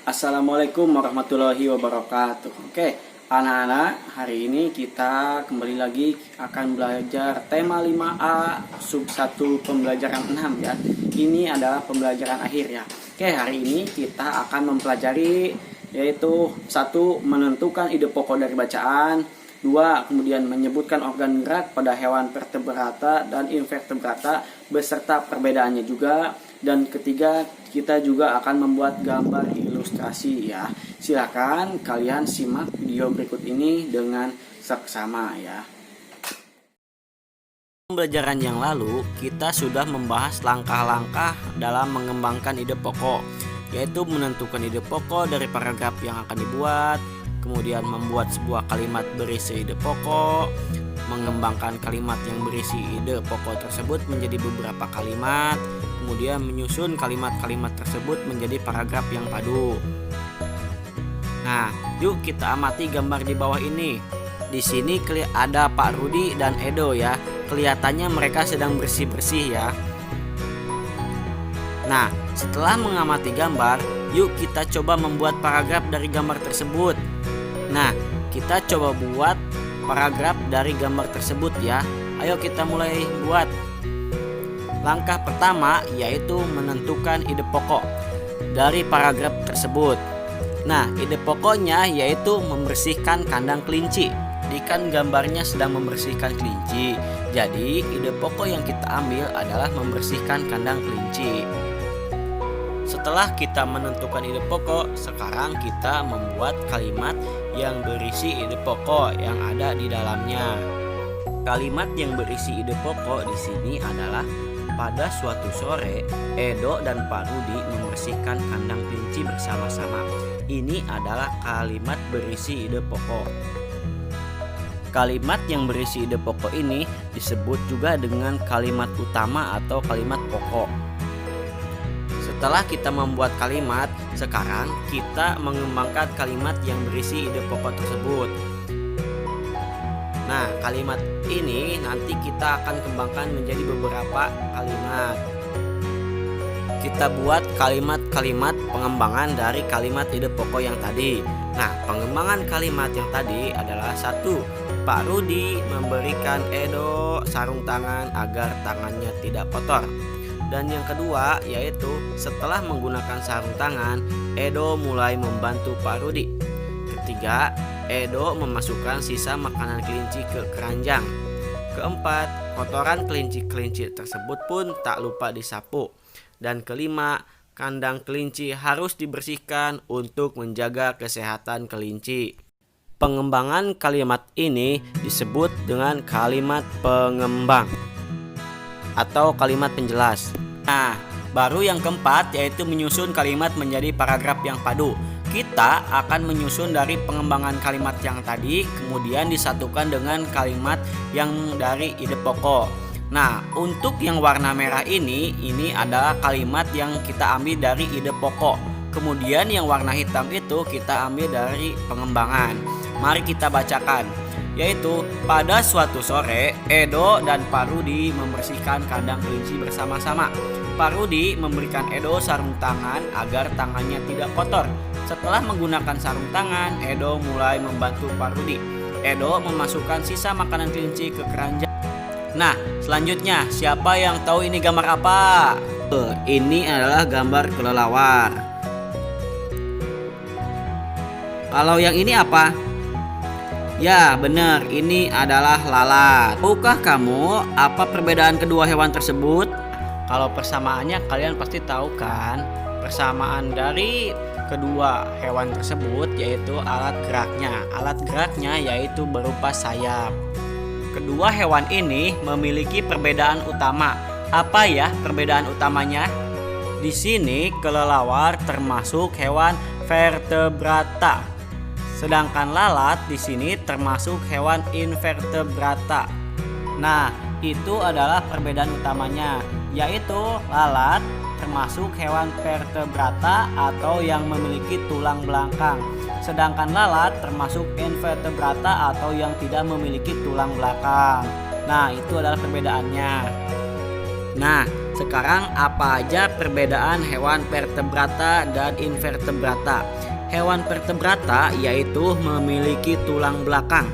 Assalamualaikum warahmatullahi wabarakatuh. Oke, anak-anak, hari ini kita kembali lagi akan belajar tema 5A sub 1 pembelajaran 6 ya. Ini adalah pembelajaran akhir ya. Oke, hari ini kita akan mempelajari yaitu 1. Menentukan ide pokok dari bacaan. 2. Kemudian menyebutkan organ gerak pada hewan vertebrata dan invertebrata beserta perbedaannya juga. Dan ketiga, kita juga akan membuat gambar ilustrasi ya. Silakan kalian simak video berikut ini dengan seksama ya. Pembelajaran yang lalu kita sudah membahas langkah-langkah dalam mengembangkan ide pokok, yaitu menentukan ide pokok dari paragraf yang akan dibuat, kemudian membuat sebuah kalimat berisi ide pokok, mengembangkan kalimat yang berisi ide pokok tersebut menjadi beberapa kalimat, kemudian menyusun kalimat-kalimat tersebut menjadi paragraf yang padu. Nah, yuk kita amati gambar di bawah ini. Di sini ada Pak Rudi dan Edo ya. Kelihatannya mereka sedang bersih-bersih ya. Nah, setelah mengamati gambar, yuk kita coba membuat paragraf dari gambar tersebut. Nah, kita coba buat paragraf dari gambar tersebut ya. Ayo kita mulai buat. Langkah pertama yaitu menentukan ide pokok dari paragraf tersebut. Nah, ide pokoknya yaitu membersihkan kandang kelinci. Jadi kan gambarnya sedang membersihkan kelinci. Jadi ide pokok yang kita ambil adalah membersihkan kandang kelinci. Setelah kita menentukan ide pokok, sekarang kita membuat kalimat yang berisi ide pokok yang ada di dalamnya. Kalimat yang berisi ide pokok di sini adalah: pada suatu sore, Edo dan Pak Rudi membersihkan kandang kelinci bersama-sama. Ini adalah kalimat berisi ide pokok. Kalimat yang berisi ide pokok ini disebut juga dengan kalimat utama atau kalimat pokok. Setelah kita membuat kalimat, sekarang kita mengembangkan kalimat yang berisi ide pokok tersebut. Nah, kalimat ini nanti kita akan kembangkan menjadi beberapa kalimat. Kita buat kalimat-kalimat pengembangan dari kalimat ide pokok yang tadi. Nah, pengembangan kalimat yang tadi adalah: 1. Pak Rudi memberikan Edo sarung tangan agar tangannya tidak kotor. Dan yang kedua yaitu setelah menggunakan sarung tangan, Edo mulai membantu Pak Rudi. Ketiga, Edo memasukkan sisa makanan kelinci ke keranjang. Keempat, kotoran kelinci-kelinci tersebut pun tak lupa disapu. Dan kelima, kandang kelinci harus dibersihkan untuk menjaga kesehatan kelinci. Pengembangan kalimat ini disebut dengan kalimat pengembang atau kalimat penjelas. Nah, baru yang keempat yaitu menyusun kalimat menjadi paragraf yang padu. Kita akan menyusun dari pengembangan kalimat yang tadi, kemudian disatukan dengan kalimat yang dari ide pokok. Nah, untuk yang warna merah ini adalah kalimat yang kita ambil dari ide pokok. Kemudian yang warna hitam itu kita ambil dari pengembangan. Mari kita bacakan. Yaitu, pada suatu sore, Edo dan Pak Rudi membersihkan kandang kelinci bersama-sama. Pak Rudi memberikan Edo sarung tangan agar tangannya tidak kotor. Setelah menggunakan sarung tangan, Edo mulai membantu Pak Rudi. Edo memasukkan sisa makanan kelinci ke keranjang. Nah, selanjutnya, siapa yang tahu ini gambar apa? Ini adalah gambar kelelawar. Kalau yang ini apa? Ya, benar, ini adalah lalat. Tahukah kamu apa perbedaan kedua hewan tersebut? Kalau persamaannya kalian pasti tahu kan? Persamaan dari kedua hewan tersebut yaitu alat geraknya. Alat geraknya yaitu berupa sayap. Kedua hewan ini memiliki perbedaan utama. Apa ya perbedaan utamanya? Di sini kelelawar termasuk hewan vertebrata. Sedangkan lalat di sini termasuk hewan invertebrata. Nah, itu adalah perbedaan utamanya, yaitu lalat termasuk hewan vertebrata atau yang memiliki tulang belakang. Sedangkan lalat termasuk invertebrata atau yang tidak memiliki tulang belakang. Nah, itu adalah perbedaannya. Nah, sekarang apa aja perbedaan hewan vertebrata dan invertebrata? Hewan vertebrata yaitu memiliki tulang belakang.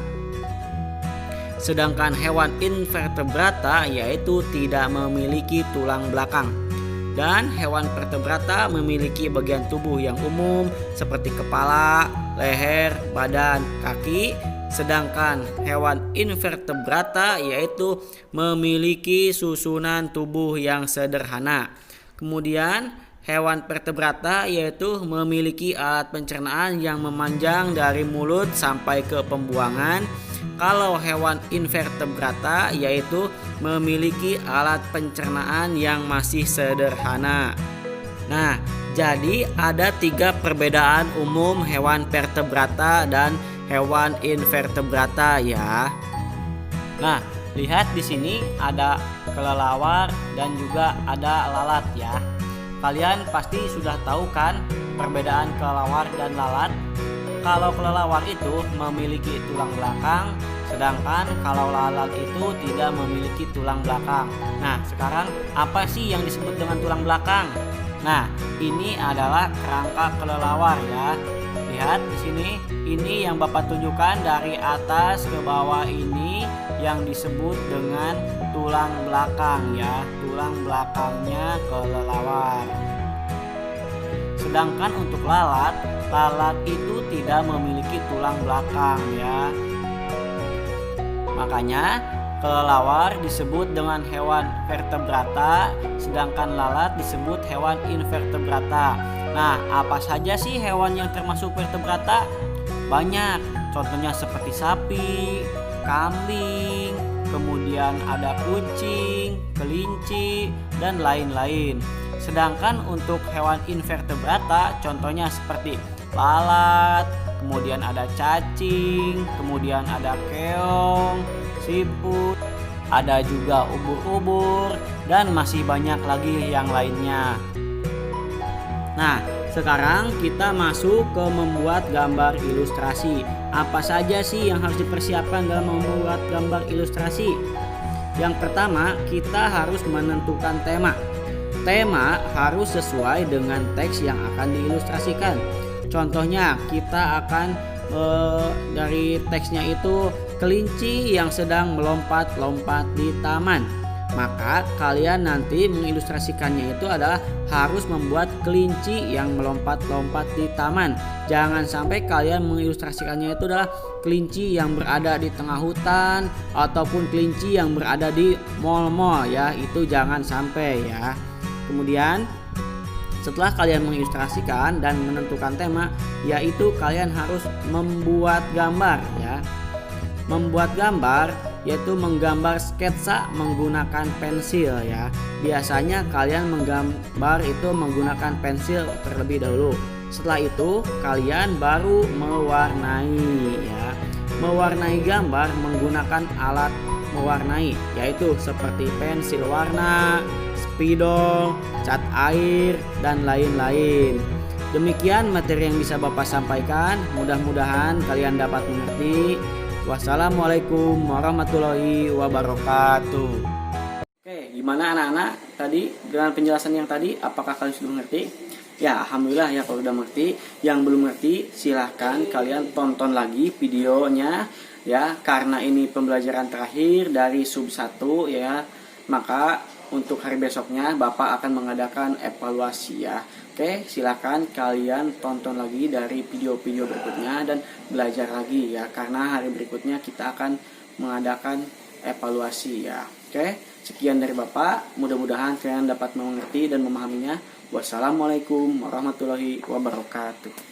Sedangkan hewan invertebrata yaitu tidak memiliki tulang belakang. Dan hewan vertebrata memiliki bagian tubuh yang umum seperti kepala, leher, badan, kaki. Sedangkan hewan invertebrata yaitu memiliki susunan tubuh yang sederhana. Kemudian hewan vertebrata yaitu memiliki alat pencernaan yang memanjang dari mulut sampai ke pembuangan. Kalau hewan invertebrata yaitu memiliki alat pencernaan yang masih sederhana. Nah, jadi ada 3 perbedaan umum hewan vertebrata dan hewan invertebrata ya. Nah, lihat di sini ada kelelawar dan juga ada lalat ya. Kalian pasti sudah tahu kan perbedaan kelelawar dan lalat? Kalau kelelawar itu memiliki tulang belakang, sedangkan kalau lalat itu tidak memiliki tulang belakang. Nah, sekarang apa sih yang disebut dengan tulang belakang? Nah, ini adalah kerangka kelelawar ya. Lihat di sini, ini yang Bapak tunjukkan dari atas ke bawah ini yang disebut dengan tulang belakang ya, tulang belakangnya kelelawar. Sedangkan untuk lalat itu tidak memiliki tulang belakang ya. Makanya kelelawar disebut dengan hewan vertebrata, sedangkan lalat disebut hewan invertebrata. Nah, apa saja sih hewan yang termasuk vertebrata? Banyak, contohnya seperti sapi, kambing, kemudian ada kucing, kelinci, dan lain-lain. Sedangkan untuk hewan invertebrata, contohnya seperti lalat, kemudian ada cacing, kemudian ada keong, siput, ada juga ubur-ubur, dan masih banyak lagi yang lainnya. Nah, sekarang kita masuk ke membuat gambar ilustrasi. Apa saja sih yang harus dipersiapkan dalam membuat gambar ilustrasi? Yang pertama, kita harus menentukan tema. Tema harus sesuai dengan teks yang akan diilustrasikan. Contohnya, kita akan dari teksnya itu kelinci yang sedang melompat-lompat di taman. Maka kalian nanti mengilustrasikannya itu adalah harus membuat kelinci yang melompat-lompat di taman. Jangan sampai kalian mengilustrasikannya itu adalah kelinci yang berada di tengah hutan ataupun kelinci yang berada di mall-mall ya. Itu jangan sampai ya. Kemudian setelah kalian mengilustrasikan dan menentukan tema, yaitu kalian harus membuat gambar ya. Membuat gambar yaitu menggambar sketsa menggunakan pensil ya. Biasanya kalian menggambar itu menggunakan pensil terlebih dahulu. Setelah itu kalian baru mewarnai ya. Mewarnai gambar menggunakan alat mewarnai yaitu seperti pensil warna, spidol, cat air, dan lain-lain. Demikian materi yang bisa Bapak sampaikan. Mudah-mudahan kalian dapat mengerti. Wassalamualaikum warahmatullahi wabarakatuh. Oke, gimana anak-anak tadi dengan penjelasan yang tadi? Apakah kalian sudah mengerti? Ya, alhamdulillah ya kalau sudah mengerti. Yang belum mengerti silahkan kalian tonton lagi videonya ya, karena ini pembelajaran terakhir dari sub 1 ya. Maka untuk hari besoknya Bapak akan mengadakan evaluasi ya. Oke, silakan kalian tonton lagi dari video-video berikutnya dan belajar lagi ya, karena hari berikutnya kita akan mengadakan evaluasi ya. Oke, sekian dari Bapak. Mudah-mudahan kalian dapat mengerti dan memahaminya. Wassalamualaikum warahmatullahi wabarakatuh.